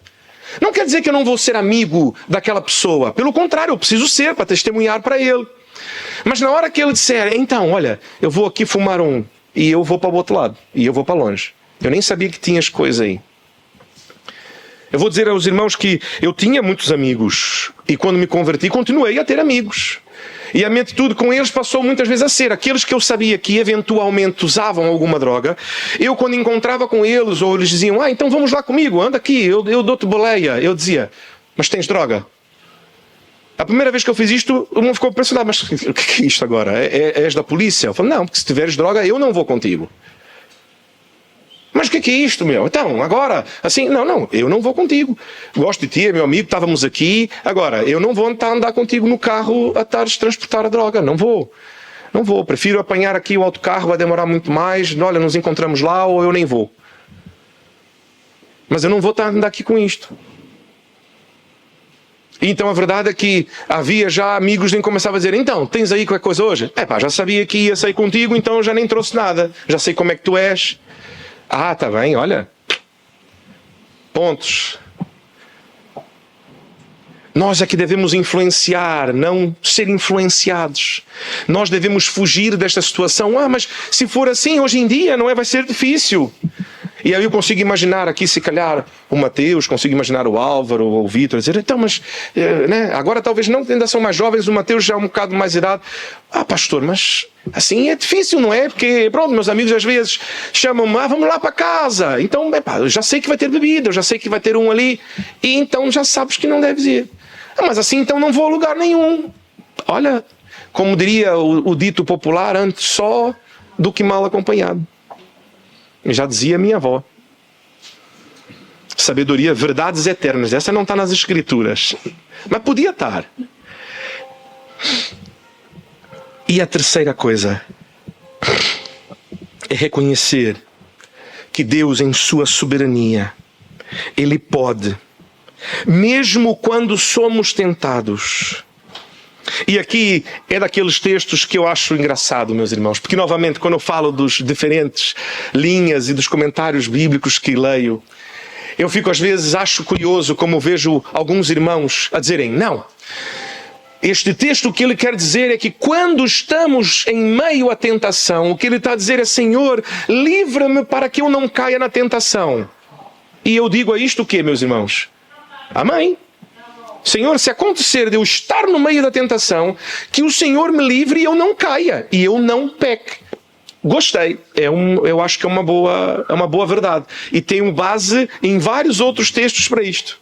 A: Não quer dizer que eu não vou ser amigo daquela pessoa. Pelo contrário, eu preciso ser para testemunhar para ele. Mas na hora que ele disser, então, olha, eu vou aqui fumar um e eu vou para o outro lado e eu vou para longe. Eu nem sabia que tinhas coisa aí. Eu vou dizer aos irmãos que eu tinha muitos amigos e quando me converti continuei a ter amigos. E a minha atitude com eles passou muitas vezes a ser aqueles que eu sabia que eventualmente usavam alguma droga. Eu, quando encontrava com eles, ou eles diziam, então vamos lá comigo, anda aqui, eu dou-te boleia. Eu dizia, mas tens droga? A primeira vez que eu fiz isto, o mundo ficou pensando, mas o que é isto agora? És da polícia? Eu falei, não, porque se tiveres droga, eu não vou contigo. Mas o que é isto, meu? Então, agora, assim, não, eu não vou contigo. Gosto de ti, é meu amigo, estávamos aqui. Agora, eu não vou andar contigo no carro a transportar a droga. Não vou. Prefiro apanhar aqui o autocarro, vai demorar muito mais. Olha, nos encontramos lá ou eu nem vou. Mas eu não vou andar aqui com isto. E então a verdade é que havia já amigos em que começava a dizer, então, tens aí qualquer coisa hoje? Já sabia que ia sair contigo, então já nem trouxe nada. Já sei como é que tu és. Tá bem, olha. Pontos. Nós é que devemos influenciar, não ser influenciados. Nós devemos fugir desta situação. Mas se for assim, hoje em dia, não é? Vai ser difícil. E aí eu consigo imaginar aqui, se calhar, o Mateus, consigo imaginar o Álvaro ou o Vítor, dizer, então, mas, né? Agora talvez não, ainda são mais jovens, o Mateus já é um bocado mais idade. Pastor, mas assim é difícil, não é? Porque, pronto, meus amigos às vezes chamam-me, vamos lá para casa. Então, eu já sei que vai ter bebida, eu já sei que vai ter um ali, e então já sabes que não deves ir. Mas assim então não vou a lugar nenhum. Olha, como diria o dito popular, antes só do que mal acompanhado. Já dizia minha avó. Sabedoria, verdades eternas. Essa não está nas Escrituras. Mas podia estar. E a terceira coisa é reconhecer que Deus, em sua soberania, Ele pode, mesmo quando somos tentados. E aqui é daqueles textos que eu acho engraçado, meus irmãos, porque novamente quando eu falo dos diferentes linhas e dos comentários bíblicos que leio, eu fico às vezes, acho curioso como vejo alguns irmãos a dizerem, não, este texto o que ele quer dizer é que quando estamos em meio à tentação, o que ele está a dizer é, Senhor, livra-me para que eu não caia na tentação. E eu digo a isto o quê, meus irmãos? Amém. Senhor, se acontecer de eu estar no meio da tentação, que o Senhor me livre e eu não caia, e eu não peque. Gostei. Eu acho que é uma boa verdade. E tenho base em vários outros textos para isto.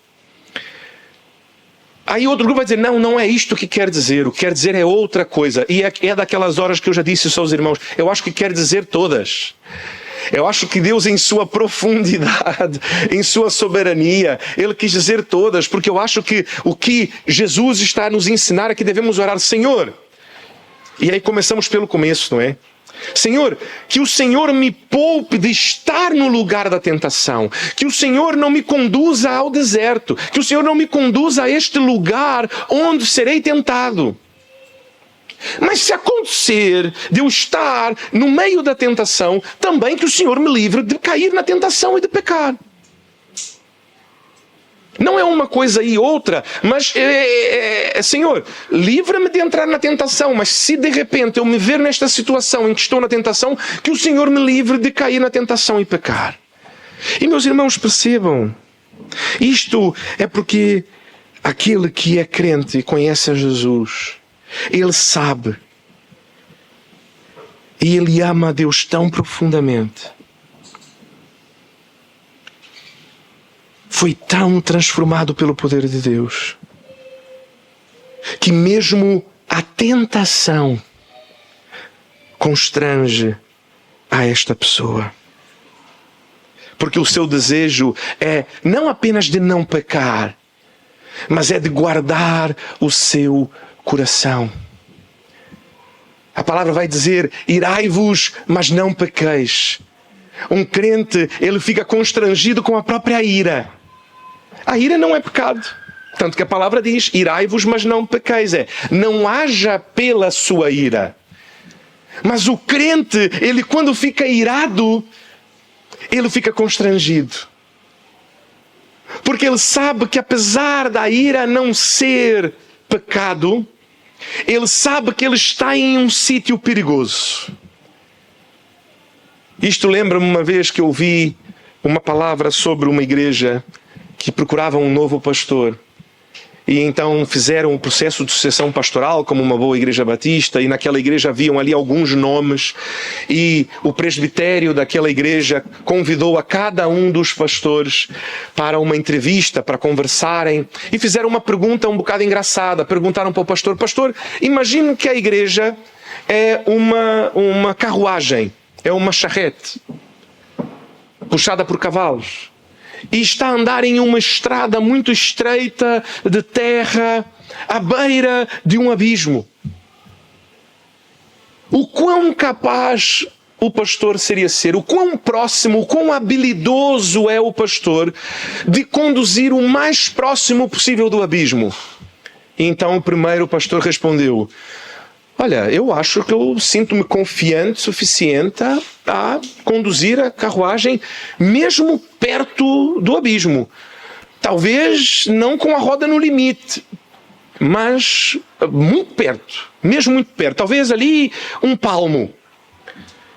A: Aí outro grupo vai dizer, não é isto que quer dizer. O que quer dizer é outra coisa. E é daquelas horas que eu já disse aos irmãos. Eu acho que quer dizer todas. Eu acho que Deus, em sua profundidade, em sua soberania, Ele quis dizer todas, porque eu acho que o que Jesus está a nos ensinar é que devemos orar, Senhor. E aí começamos pelo começo, não é? Senhor, que o Senhor me poupe de estar no lugar da tentação, que o Senhor não me conduza ao deserto, que o Senhor não me conduza a este lugar onde serei tentado. Mas se acontecer de eu estar no meio da tentação, também que o Senhor me livre de cair na tentação e de pecar. Não é uma coisa e outra, mas Senhor, livra-me de entrar na tentação, mas se de repente eu me ver nesta situação em que estou na tentação, que o Senhor me livre de cair na tentação e pecar. E meus irmãos, percebam, isto é porque aquele que é crente e conhece a Jesus, ele sabe e ele ama a Deus tão profundamente, foi tão transformado pelo poder de Deus, que mesmo a tentação constrange a esta pessoa. Porque o seu desejo é não apenas de não pecar, mas é de guardar o seu coração. A palavra vai dizer, irai-vos, mas não pequeis. Um crente, ele fica constrangido com a própria ira. A ira não é pecado. Tanto que a palavra diz, irai-vos, mas não pequeis. Não haja pela sua ira. Mas o crente, ele quando fica irado, ele fica constrangido. Porque ele sabe que apesar da ira não ser pecado, ele sabe que ele está em um sítio perigoso. Isto lembra-me uma vez que eu ouvi uma palavra sobre uma igreja que procurava um novo pastor. E então fizeram o processo de sucessão pastoral como uma boa igreja batista, e naquela igreja haviam ali alguns nomes, e o presbitério daquela igreja convidou a cada um dos pastores para uma entrevista, para conversarem, e fizeram uma pergunta um bocado engraçada. Perguntaram para o pastor: pastor, imagine que a igreja é uma carruagem, é uma charrete puxada por cavalos, e está a andar em uma estrada muito estreita de terra, à beira de um abismo. O quão capaz o pastor seria ser, o quão próximo, o quão habilidoso é o pastor de conduzir o mais próximo possível do abismo? E então o primeiro pastor respondeu: olha, eu acho que eu sinto-me confiante o suficiente a conduzir a carruagem mesmo perto do abismo. Talvez não com a roda no limite, mas muito perto, mesmo muito perto. Talvez ali um palmo.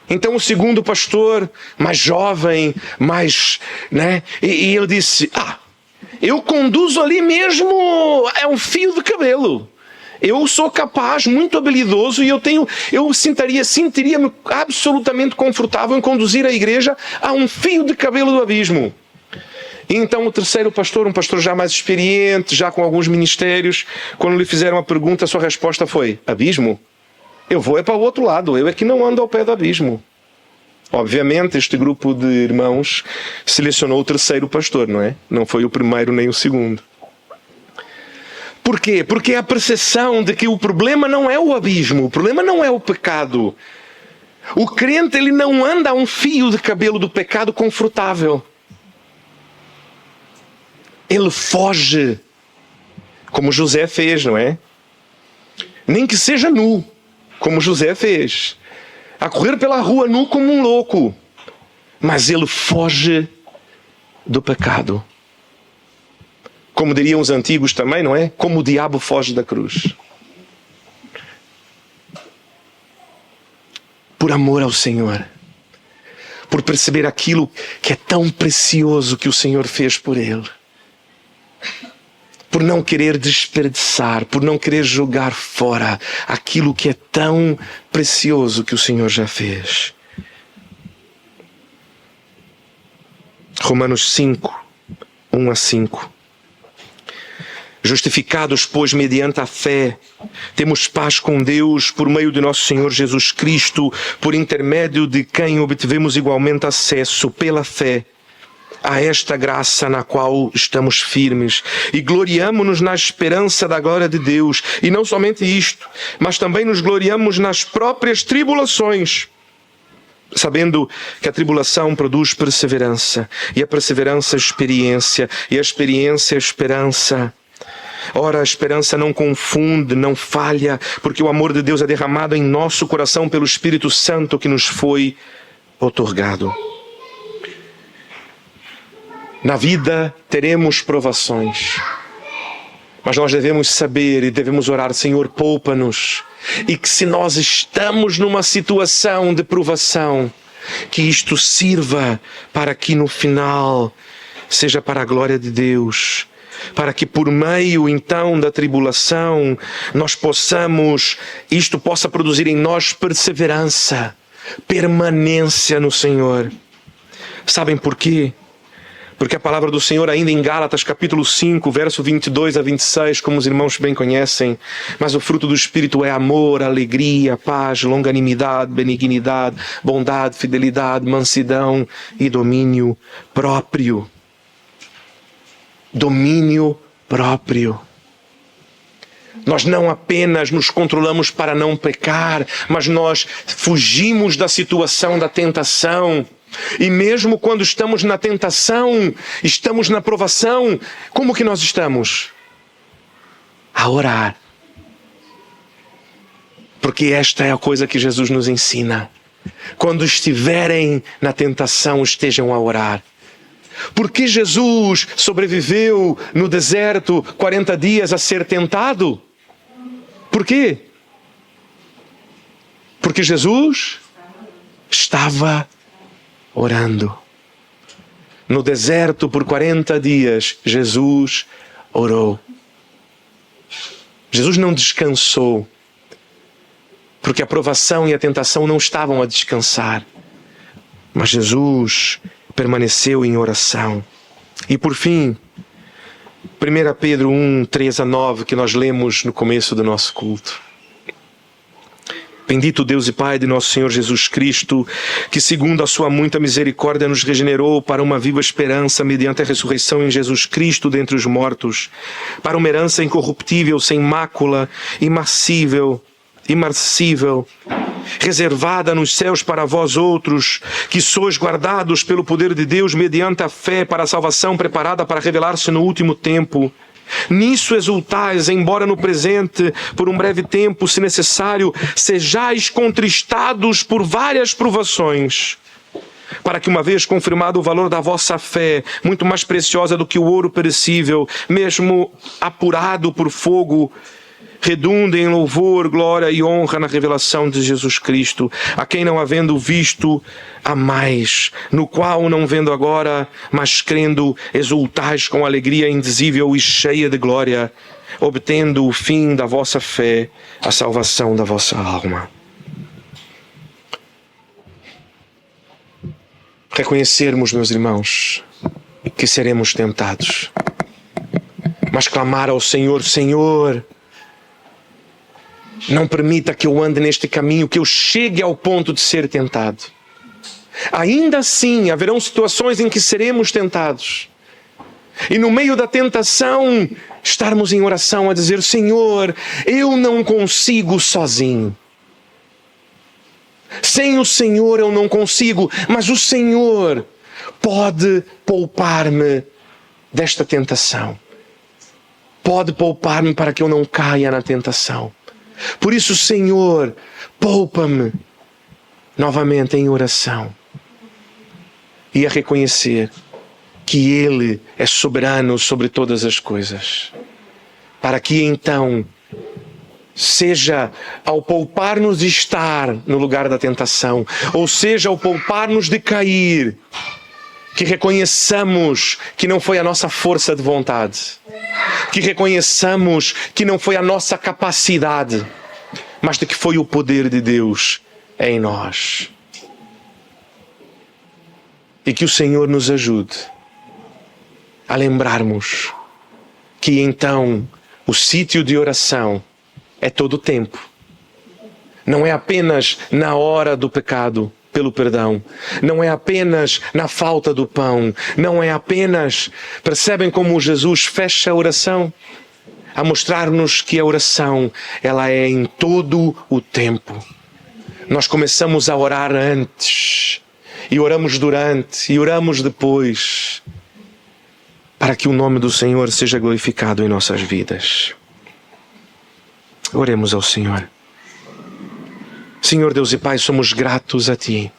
A: Então o segundo pastor, mais jovem, e ele disse: eu conduzo ali mesmo, é um fio de cabelo. Eu sou capaz, muito habilidoso, e eu sentiria-me absolutamente confortável em conduzir a igreja a um fio de cabelo do abismo. E então o terceiro pastor, um pastor já mais experiente, já com alguns ministérios, quando lhe fizeram a pergunta, a sua resposta foi: abismo? Eu vou para o outro lado, eu é que não ando ao pé do abismo. Obviamente este grupo de irmãos selecionou o terceiro pastor, não é? Não foi o primeiro nem o segundo. Por quê? Porque é a percepção de que o problema não é o abismo, o problema não é o pecado. O crente, ele não anda a um fio de cabelo do pecado confortável. Ele foge, como José fez, não é? Nem que seja nu, como José fez. A correr pela rua nu como um louco. Mas ele foge do pecado. Como diriam os antigos também, não é? Como o diabo foge da cruz. Por amor ao Senhor. Por perceber aquilo que é tão precioso que o Senhor fez por ele. Por não querer desperdiçar, por não querer jogar fora aquilo que é tão precioso que o Senhor já fez. Romanos 5, 1-5. Justificados, pois, mediante a fé, temos paz com Deus por meio de nosso Senhor Jesus Cristo, por intermédio de quem obtivemos igualmente acesso pela fé a esta graça na qual estamos firmes, e gloriamo-nos na esperança da glória de Deus. E não somente isto, mas também nos gloriamos nas próprias tribulações, sabendo que a tribulação produz perseverança, e a perseverança experiência, e a experiência esperança. Ora, a esperança não confunde, não falha, porque o amor de Deus é derramado em nosso coração pelo Espírito Santo que nos foi outorgado. Na vida teremos provações, mas nós devemos saber e devemos orar: Senhor, poupa-nos. E que se nós estamos numa situação de provação, que isto sirva para que no final seja para a glória de Deus. Para que por meio então da tribulação nós isto possa produzir em nós perseverança, permanência no Senhor. Sabem por quê? Porque a palavra do Senhor ainda em Gálatas capítulo 5, verso 22-26, como os irmãos bem conhecem: mas o fruto do Espírito é amor, alegria, paz, longanimidade, benignidade, bondade, fidelidade, mansidão e domínio próprio. Domínio próprio. Nós não apenas nos controlamos para não pecar, mas nós fugimos da situação da tentação. E mesmo quando estamos na tentação, estamos na provação, como que nós estamos? A orar. Porque esta é a coisa que Jesus nos ensina. Quando estiverem na tentação, estejam a orar. Por que Jesus sobreviveu no deserto 40 dias a ser tentado? Por quê? Porque Jesus estava orando. No deserto por 40 dias, Jesus orou. Jesus não descansou, porque a provação e a tentação não estavam a descansar. Mas Jesus permaneceu em oração. E por fim, 1 Pedro 1, 3-9, que nós lemos no começo do nosso culto. Bendito Deus e Pai de nosso Senhor Jesus Cristo, que segundo a sua muita misericórdia nos regenerou para uma viva esperança mediante a ressurreição em Jesus Cristo dentre os mortos, para uma herança incorruptível, sem mácula, imarcível, reservada nos céus para vós outros, que sois guardados pelo poder de Deus mediante a fé para a salvação preparada para revelar-se no último tempo. Nisso exultais, embora no presente, por um breve tempo, se necessário, sejais contristados por várias provações, para que, uma vez confirmado o valor da vossa fé, muito mais preciosa do que o ouro perecível, mesmo apurado por fogo, redunda em louvor, glória e honra na revelação de Jesus Cristo, a quem não havendo visto, amais, no qual não vendo agora, mas crendo, exultais com alegria indizível e cheia de glória, obtendo o fim da vossa fé, a salvação da vossa alma. Reconhecermos, meus irmãos, que seremos tentados, mas clamar ao Senhor: Senhor, não permita que eu ande neste caminho, que eu chegue ao ponto de ser tentado. Ainda assim, haverão situações em que seremos tentados. E no meio da tentação, estarmos em oração a dizer: Senhor, eu não consigo sozinho. Sem o Senhor eu não consigo, mas o Senhor pode poupar-me desta tentação. Pode poupar-me para que eu não caia na tentação. Por isso, Senhor, poupa-me novamente em oração e a reconhecer que Ele é soberano sobre todas as coisas, para que então seja ao poupar-nos de estar no lugar da tentação, ou seja ao poupar-nos de cair, que reconheçamos que não foi a nossa força de vontade, que reconheçamos que não foi a nossa capacidade, mas de que foi o poder de Deus em nós. E que o Senhor nos ajude a lembrarmos que então o sítio de oração é todo o tempo. Não é apenas na hora do pecado pelo perdão. Não é apenas na falta do pão. Não é apenas... Percebem como Jesus fecha a oração? A mostrar-nos que a oração, ela é em todo o tempo. Nós começamos a orar antes, e oramos durante, e oramos depois, para que o nome do Senhor seja glorificado em nossas vidas. Oremos ao Senhor. Senhor Deus e Pai, somos gratos a Ti,